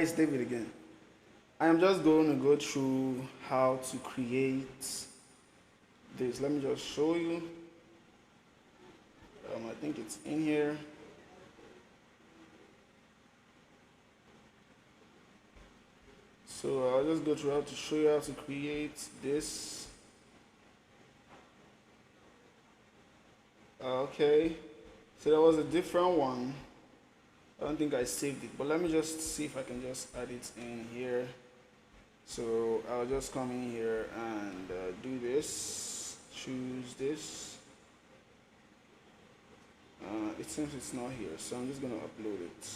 It's David again. I am just going to go through how to create this. Let me just show you. I think it's in here. So I'll just go through how to show you how to create this. Okay, so there was a different one. I don't think I saved it, but let me just see if I can just add it in here. So I'll just come in here and do this, choose this. It seems it's not here, so I'm just going to upload it.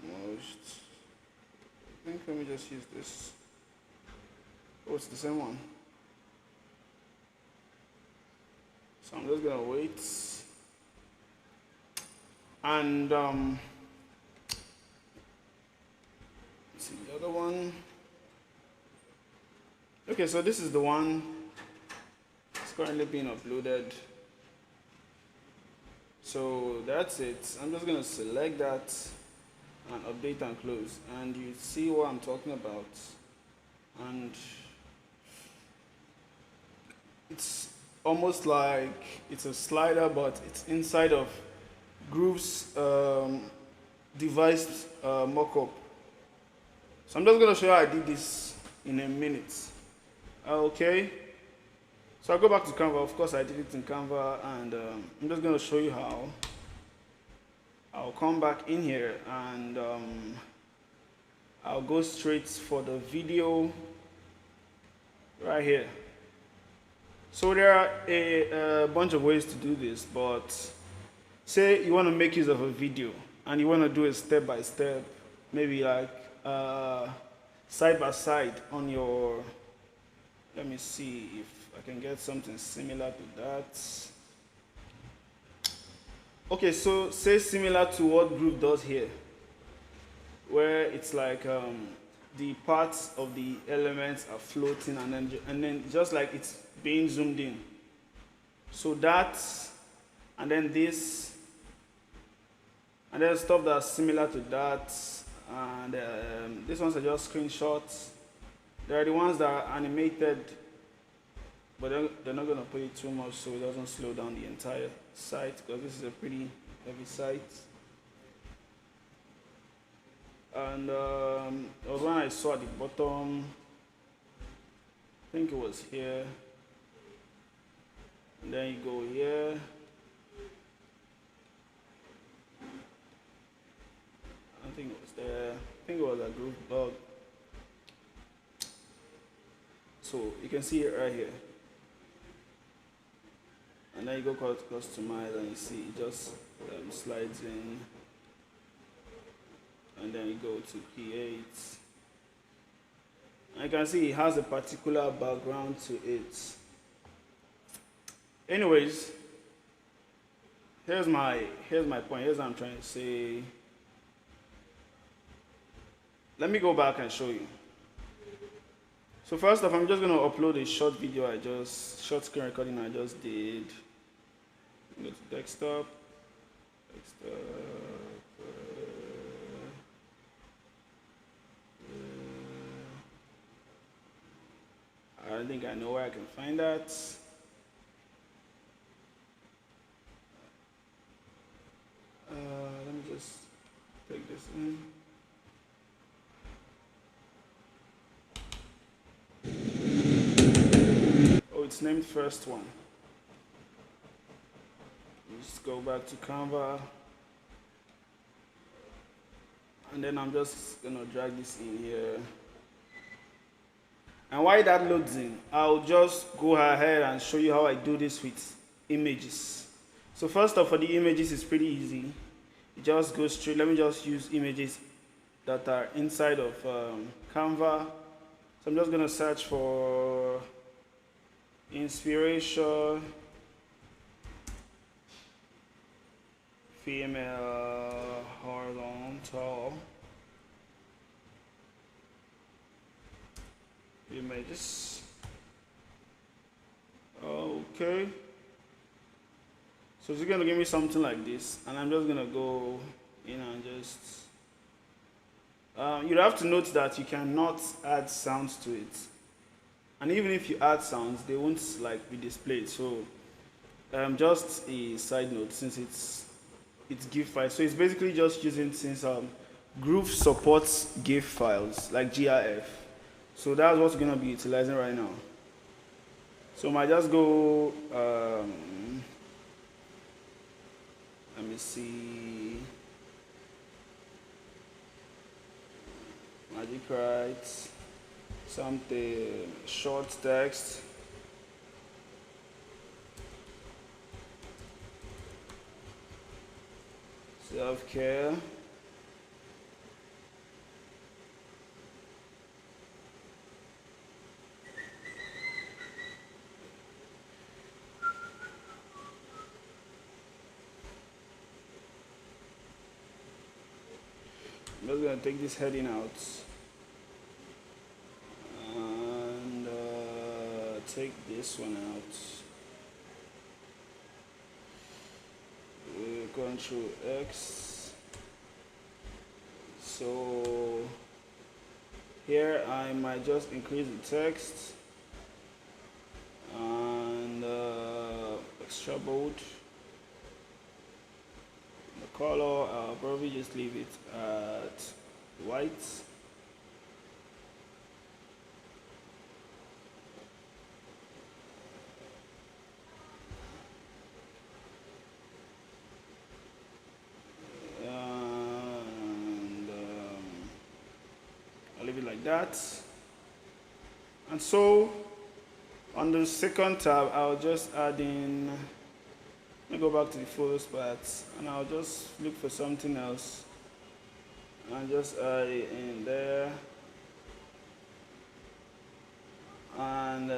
Almost. I think let me just use this. Oh, it's the same one. So I'm just going to wait. And let's see the other one. Okay, so this is the one. It's currently being uploaded. So that's it. I'm just going to select that and update and close. And you see what I'm talking about. And it's almost like it's a slider, but it's inside of Groove's device mockup. So I'm just going to show you how I did this in a minute. Okay. So I'll go back to Canva. Of course, I did it in Canva, and I'm just going to show you how. I'll come back in here, and I'll go straight for the video right here. So there are a bunch of ways to do this, but say you want to make use of a video and you want to do it step by step, maybe like side by side on your, let me see if I can get something similar to that. Okay, so say similar to what Groove does here, where it's like the parts of the elements are floating and then just like it's being zoomed in. So that, and then this, and then stuff that's similar to that, and these ones are just screenshots. There are the ones that are animated, but they're not going to put it too much so it doesn't slow down the entire site, because this is a pretty heavy site. And there was one I saw at the bottom, I think it was here, and then you go here. I think it was there. I think it was a Groove blog. So you can see it right here. And then you go customize, and you see it just slides in. And then you go to create. And you can see it has a particular background to it. Anyways, here's my point. Here's what I'm trying to say. Let me go back and show you. So first off, I'm just going to upload a short video short screen recording I just did. Go to desktop. I think I know where I can find that. Let me just take this in. Oh, it's named first one. Just go back to Canva, and then I'm just gonna drag this in here. And while that loads in, I'll just go ahead and show you how I do this with images. So first off, for the images, it's pretty easy. You just go straight. Let me just use images that are inside of Canva. So I'm just gonna search for inspiration, female horizontal images. Okay, so it's gonna give me something like this, and I'm just gonna go in and just You have to note that you cannot add sounds to it, and even if you add sounds, they won't like be displayed. So just a side note, since it's GIF files, so it's basically just using, since Groove supports GIF files like GIF, so that's what's gonna be utilizing right now. So I might just go. Let me see. Magic write something short text. Self-care. I'm just going to take this heading out and take this one out. Control X. So here I might just increase the text and extra bold. The color, I'll probably just leave it at white. And I'll leave it like that. And so on the second tab, I'll just add in, let me go back to the photos part, and I'll just look for something else and just add it in there. And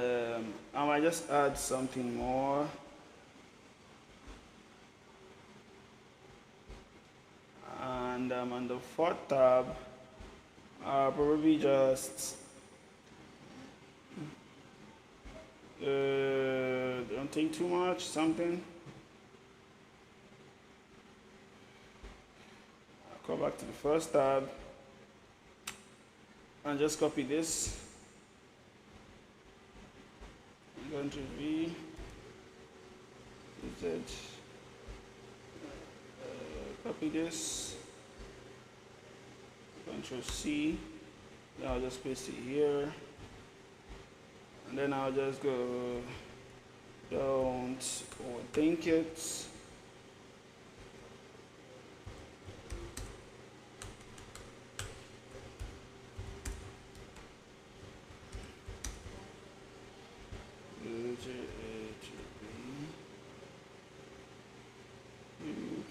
I might just add something more. And on the fourth tab, I'll probably just don't think too much, something. I'll go back to the first tab and just copy this. Ctrl V, Z, copy this, Ctrl C, then I'll just paste it here, and then I'll just go, don't overthink it.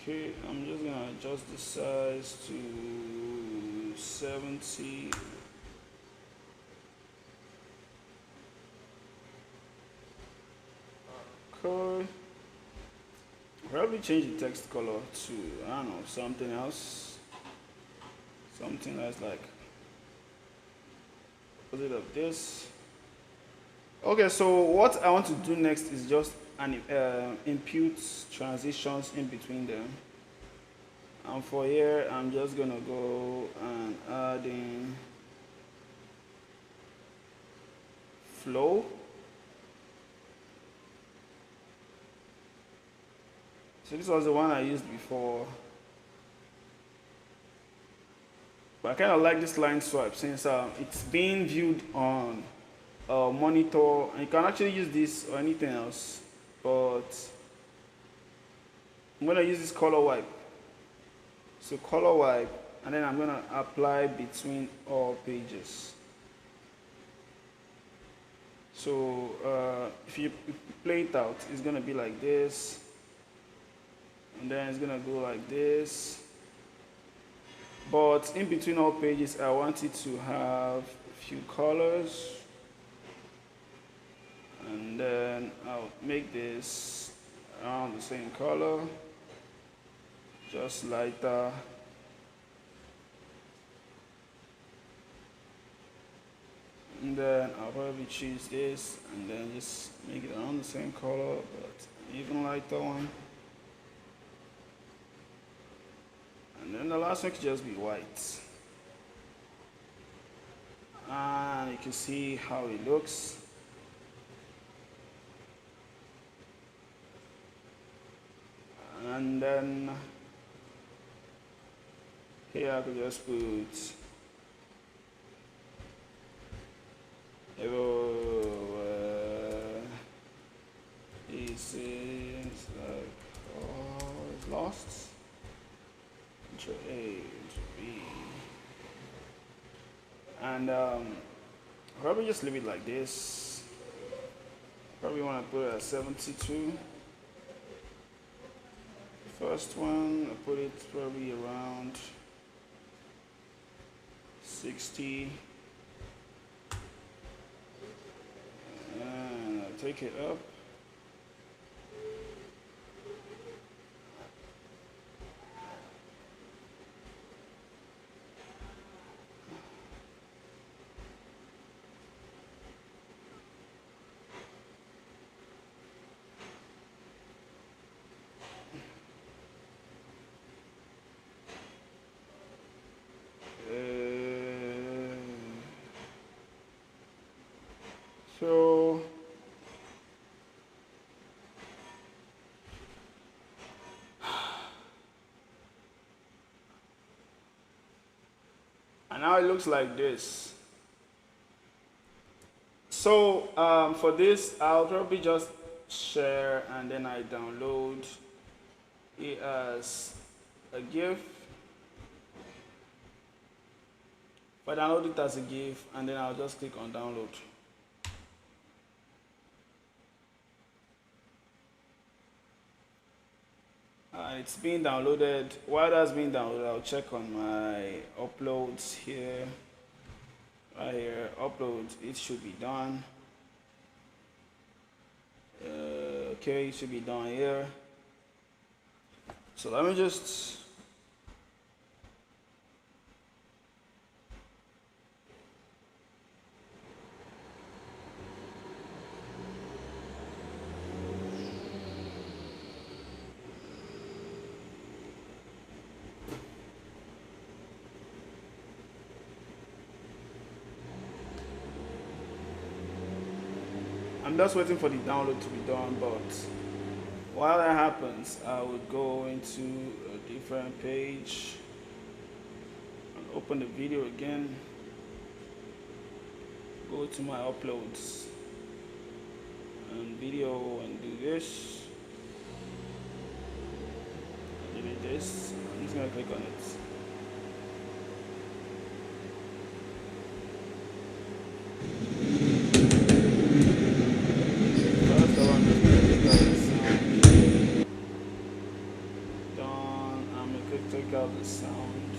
Okay, I'm just gonna adjust the size to 70. Okay. Probably change the text color to, I don't know, something else. Something that's like opposite of this. Okay, so what I want to do next is just impute transitions in between them. And for here, I'm just gonna go and add in flow. So this was the one I used before. But I kind of like this line swipe since it's being viewed on monitor, and you can actually use this or anything else, but I'm going to use this color wipe. So color wipe, and then I'm going to apply between all pages. So if you play it out, it's going to be like this, and then it's going to go like this. But in between all pages, I want it to have a few colors. And then I'll make this around the same color, just lighter. And then I'll probably choose this and then just make it around the same color, but even lighter one. And then the last one could just be white. and you can see how it looks. And then here I could just put this is like, oh, it's lost. Control A, Control B, and probably just leave it like this. Probably want to put it at 72. First one, I put it probably around 60, and I'll take it up. So and now it looks like this. So for this, I'll probably just share and then I download it as a GIF. If I download it as a GIF and then I'll just click on download. It's being downloaded. While that's being downloaded, I'll check on my uploads here. Right here, uploads, it should be done. Okay, it should be done here. So let me just I'm just waiting for the download to be done, but while that happens, I would go into a different page and open the video again. Go to my uploads and video and do this. Delete this. I'm just gonna click on it. The sound.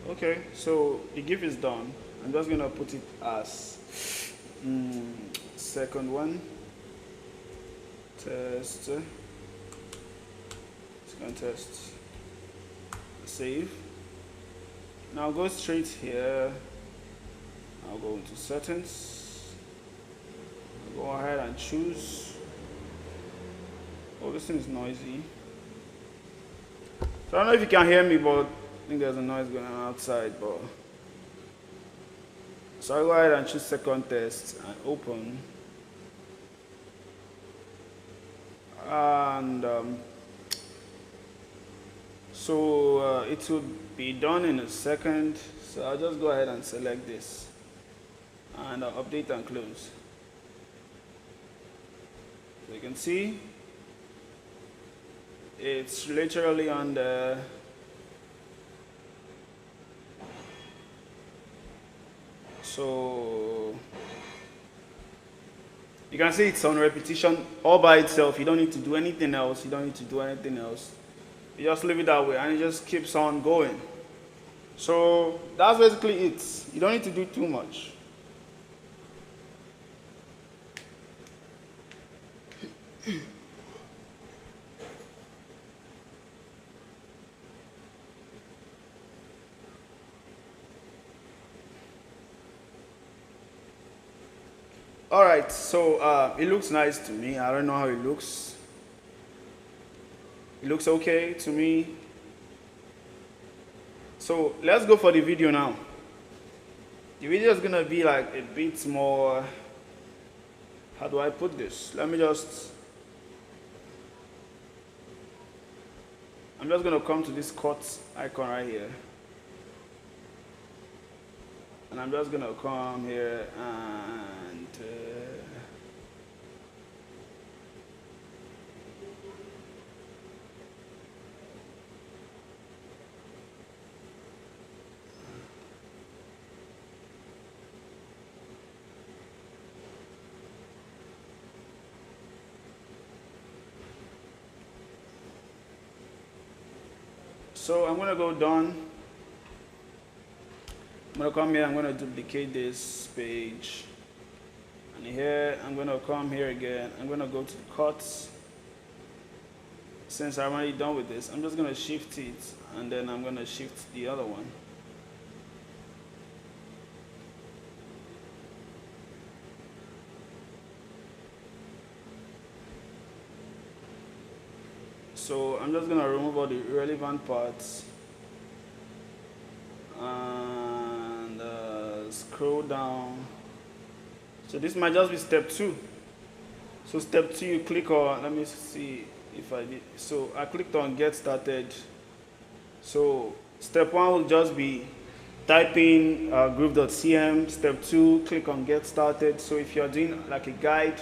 Okay, so the GIF is done. I'm just gonna put it as second one. Test. It's gonna test. Save. Now go straight here. I'll go into settings. I'll go ahead and choose. Oh, this thing is noisy. So I don't know if you can hear me, but I think there's a noise going on outside. But so I'll go ahead and choose second test and open. And so it will be done in a second. So I'll just go ahead and select this and I'll update and close. So you can see it's literally on the so you can see it's on repetition all by itself. You don't need to do anything else. You don't need to do anything else. You just leave it that way and it just keeps on going. So that's basically it. You don't need to do too much. Alright, so it looks nice to me. I don't know how it looks. It looks okay to me. So let's go for the video now. The video is gonna be like a bit more, how do I put this? I'm just gonna come to this cut icon right here. And I'm just gonna come here and so I'm gonna go done. I'm gonna come here, I'm gonna duplicate this page. And here, I'm gonna come here again. I'm gonna go to cuts. Since I'm already done with this, I'm just gonna shift it and then I'm gonna shift the other one. So I'm just gonna remove all the irrelevant parts and scroll down. So this might just be step 2. So step 2, you click on, let me see if I did. So I clicked on get started. So step 1 will just be typing groove.cm. Step 2, click on get started. So if you're doing like a guide,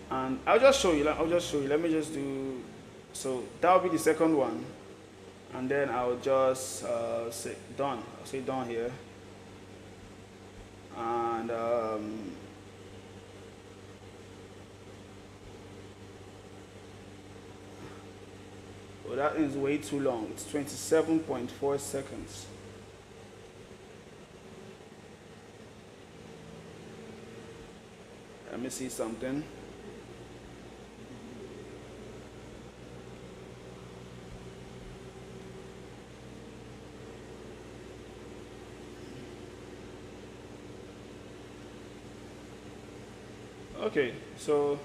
and I'll just show you. Let me just do. So that will be the second one, and then I'll just say done. I'll say done here, and well, that is way too long. It's 27.4 seconds. Let me see something. Okay, so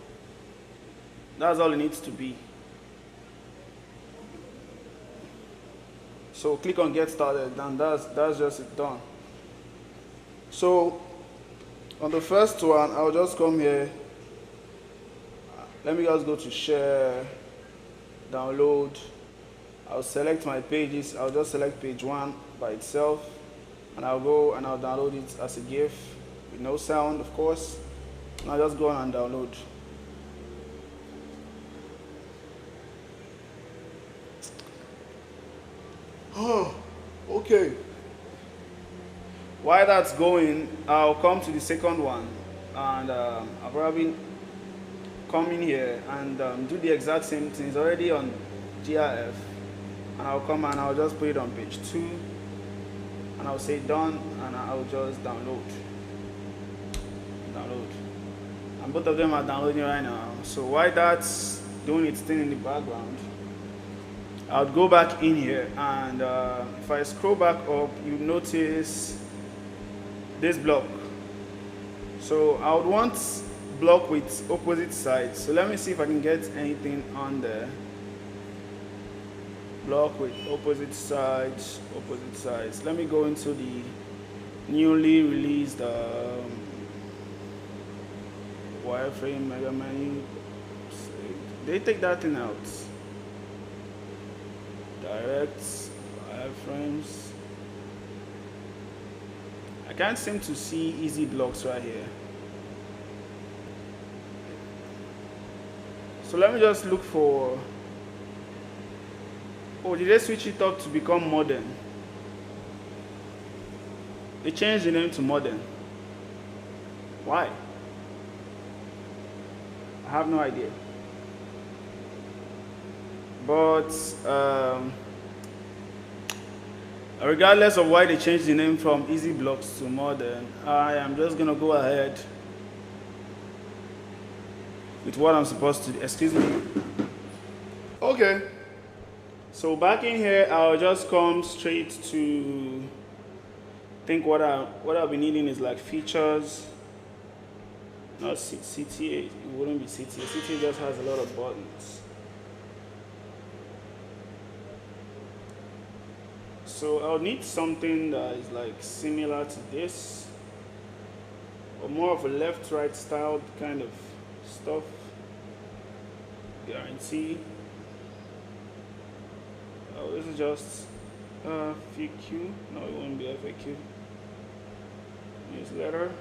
that's all it needs to be. So click on get started, and that's just it, done. So on the first one, I'll just come here. Let me just go to share, download. I'll select my pages. I'll just select page 1 by itself, and I'll go and I'll download it as a GIF with no sound, of course. And I'll just go on and download. Oh, okay. While that's going, I'll come to the second one, and I'll probably come in here and do the exact same thing. It's already on GIF, and I'll come and I'll just put it on page 2, and I'll say done, and I'll just download. And both of them are downloading right now. So while that's doing its thing in the background, I'll go back in here, and if I scroll back up, you notice this block. So I would want block with opposite sides. So let me see if I can get anything on there. Block with opposite sides. Let me go into the newly released wireframe mega menu. They take that thing out. Direct wireframes. I can't seem to see easy blocks right here. So let me just look for. Oh, did they switch it up to become modern? They changed the name to modern. Why? I have no idea. But regardless of why they changed the name from Easy Blocks to Modern, I am just gonna go ahead with what I'm supposed to do. Excuse me. Okay. So back in here, I'll just come straight to. I think what I'll be needing is like features. Not CTA. It wouldn't be CTA. CTA just has a lot of buttons. So I'll need something that is like similar to this, or more of a left-right styled kind of stuff. Guarantee. Oh, this is just FAQ. No, it won't be FAQ. Newsletter.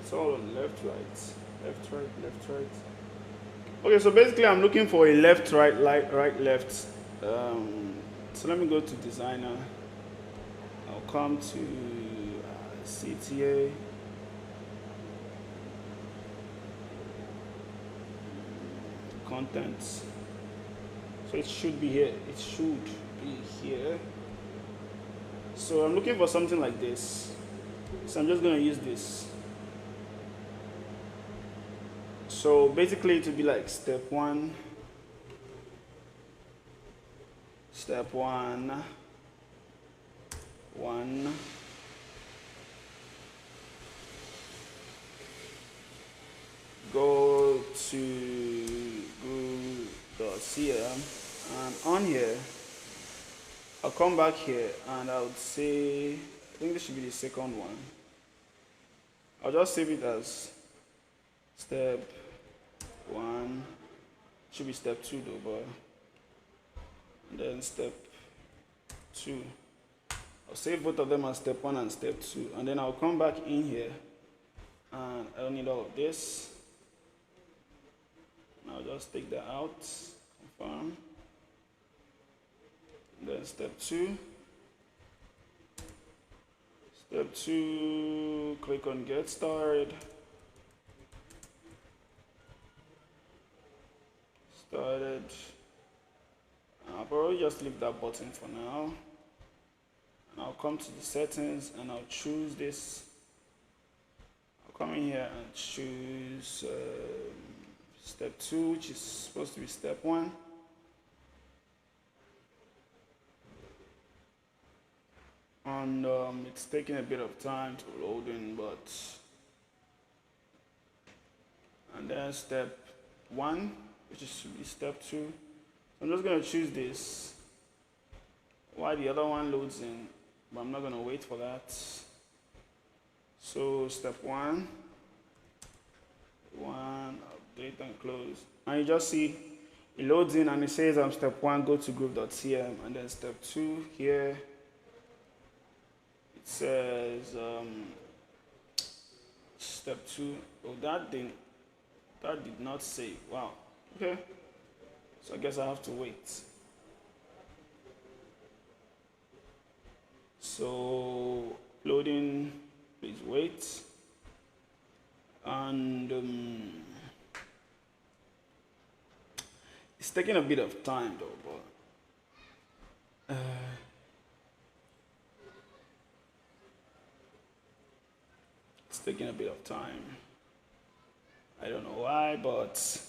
It's all on left, right. Okay, so basically I'm looking for a left, right, left. So let me go to designer. I'll come to CTA. Contents. So it should be here. It should be here. So I'm looking for something like this. So I'm just going to use this. So basically it will be like step one, one, go to groove.cm, and on here I'll come back here and I would say, I think this should be the second one. I'll just save it as step one. Should be step two though, but and then step two. I'll save both of them as step one and step two, and then I'll come back in here and I don't need all of this. I'll just take that out, confirm. And then step two. Step two, click on get started. I'll probably just leave that button for now. And I'll come to the settings and I'll choose this. I'll come in here and choose step two, which is supposed to be step one. And it's taking a bit of time to load in, and then step one, which should be step two. I'm just going to choose this while the other one loads in, but I'm not going to wait for that. So step one, update and close. And you just see it loads in and it says step one, go to groove.cm, and then step two here. It says step two. Oh, that did not save. Wow. Okay. So I guess I have to wait. So loading, please wait. And it's taking a bit of time though, but it's taking a bit of time. I don't know why, but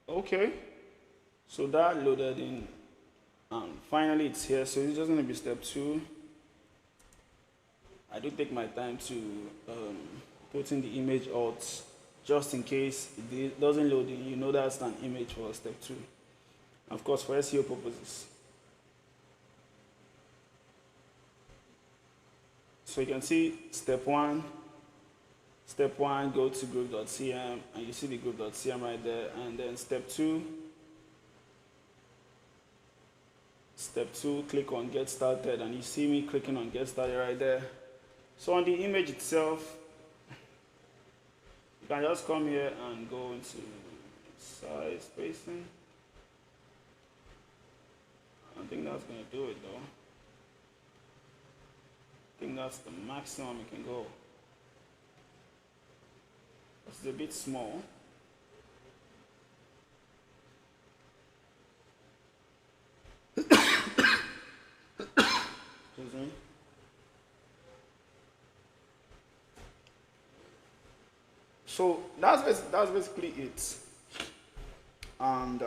okay. So that loaded in, and finally it's here. So it's just going to be step two. I do take my time to put in the image alt, just in case it doesn't load in. You know that's an image for step two. Of course, for SEO purposes. So you can see step one, go to groove.cm, and you see the groove.cm right there. And then step two, click on get started, and you see me clicking on get started right there. So on the image itself, you can just come here and go into size spacing. I think that's going to do it though. I think that's the maximum you can go. It's a bit small. Excuse me. So that's basically it. And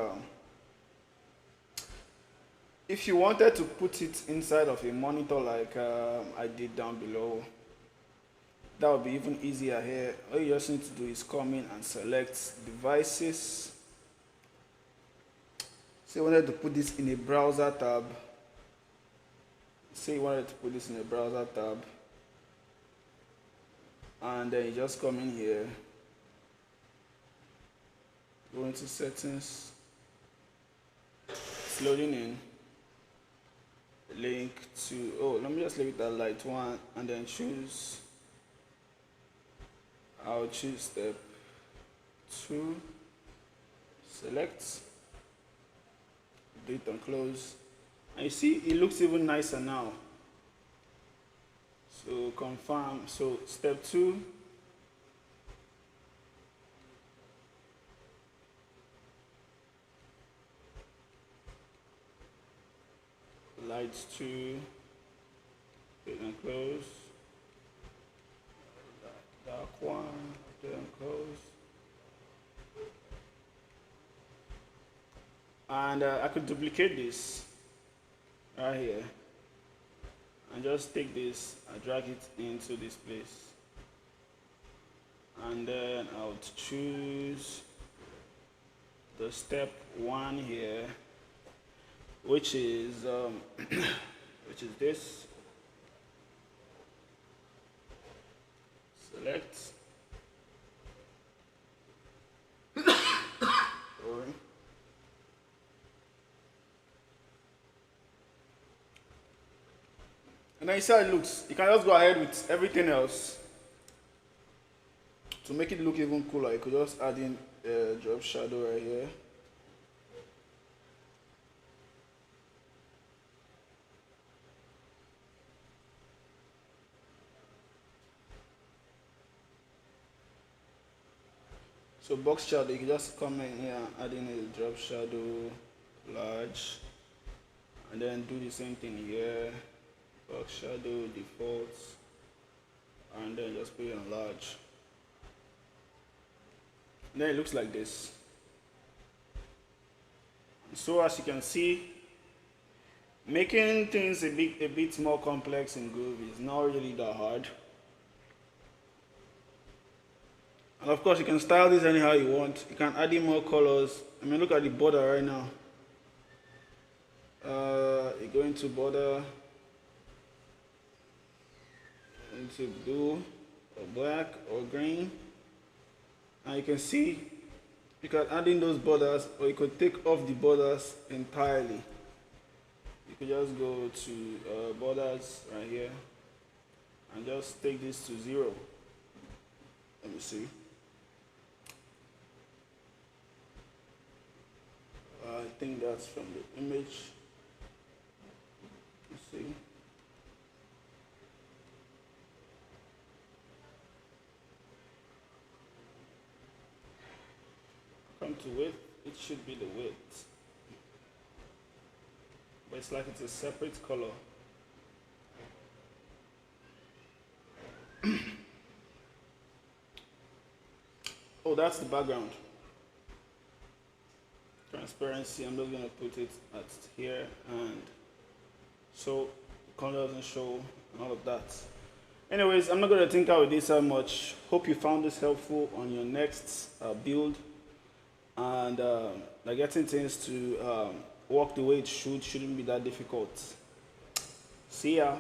if you wanted to put it inside of a monitor like I did down below, that would be even easier here. All you just need to do is come in and select devices. Say you wanted to put this in a browser tab. And then you just come in here, go into settings, it's loading in. Link to, let me just leave it at light one and then choose, I'll choose step 2, select, do it and close, and you see it looks even nicer now. So confirm, so step 2, lights 2, hit and close, dark 1, hit and close. And I could duplicate this right here and just take this and drag it into this place, and then I would choose the step 1 here, which is this. Select. Sorry. And then you see how it looks. You can just go ahead with everything else to make it look even cooler. You could just add in a drop shadow right here. So box shadow, you can just come in here and add in a drop shadow, large, and then do the same thing here. Box shadow, defaults, and then just put it on large. And then it looks like this. So as you can see, making things a bit more complex in Groove is not really that hard. And of course, you can style this anyhow you want. You can add in more colors. I mean, look at the border right now. You go into border, into blue, or black, or green. And you can see, you can add in those borders, or you could take off the borders entirely. You could just go to borders right here, and just take this to 0. Let me see. I think that's from the image. Let's see. Come to width, it should be the width. But it's like it's a separate color. Oh, that's the background. Transparency, I'm just going to put it at here, and so the color doesn't show and all of that. Anyways, I'm not going to think out with this so much. Hope you found this helpful on your next build, and like getting things to work the way it shouldn't be that difficult. See ya.